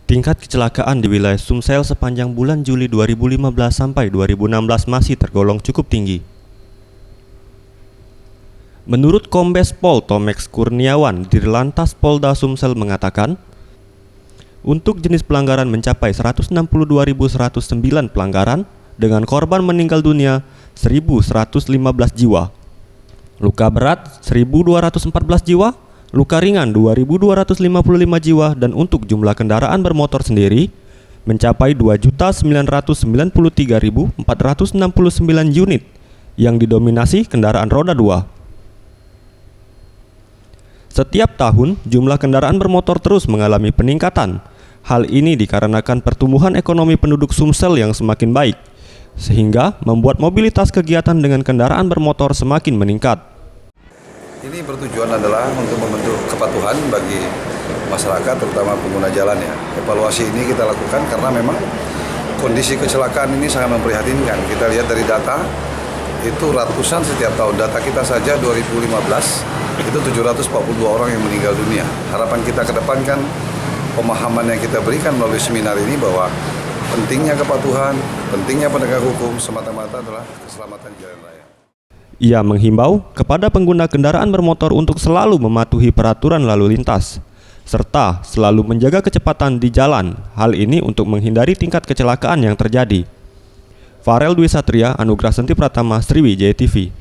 Tingkat kecelakaan di wilayah Sumsel sepanjang bulan Juli 2015 sampai 2016 masih tergolong cukup tinggi. Menurut Kombes Pol Tomex Kurniawan, Dirlantas Polda Sumsel mengatakan, untuk jenis pelanggaran mencapai 162.109 pelanggaran dengan korban meninggal dunia 1.115 jiwa, luka berat 1.214 jiwa, luka ringan 2.255 jiwa, dan untuk jumlah kendaraan bermotor sendiri mencapai 2.993.469 unit yang didominasi kendaraan roda 2. Setiap tahun, jumlah kendaraan bermotor terus mengalami peningkatan. Hal ini dikarenakan pertumbuhan ekonomi penduduk Sumsel yang semakin baik, sehingga membuat mobilitas kegiatan dengan kendaraan bermotor semakin meningkat. Ini bertujuan adalah untuk membentuk kepatuhan bagi masyarakat, terutama pengguna jalan ya. Evaluasi ini kita lakukan karena memang kondisi kecelakaan ini sangat memprihatinkan. Kita lihat dari data, itu ratusan setiap tahun. Data kita saja 2015, itu 742 orang yang meninggal dunia. Harapan kita ke depan kan pemahaman yang kita berikan melalui seminar ini bahwa pentingnya kepatuhan, pentingnya penegak hukum semata-mata adalah keselamatan jalan raya. Ia menghimbau kepada pengguna kendaraan bermotor untuk selalu mematuhi peraturan lalu lintas, serta selalu menjaga kecepatan di jalan. Hal ini untuk menghindari tingkat kecelakaan yang terjadi. Farel Dwi Satria, Anugrah Senti Pratama, Sriwijaya TV.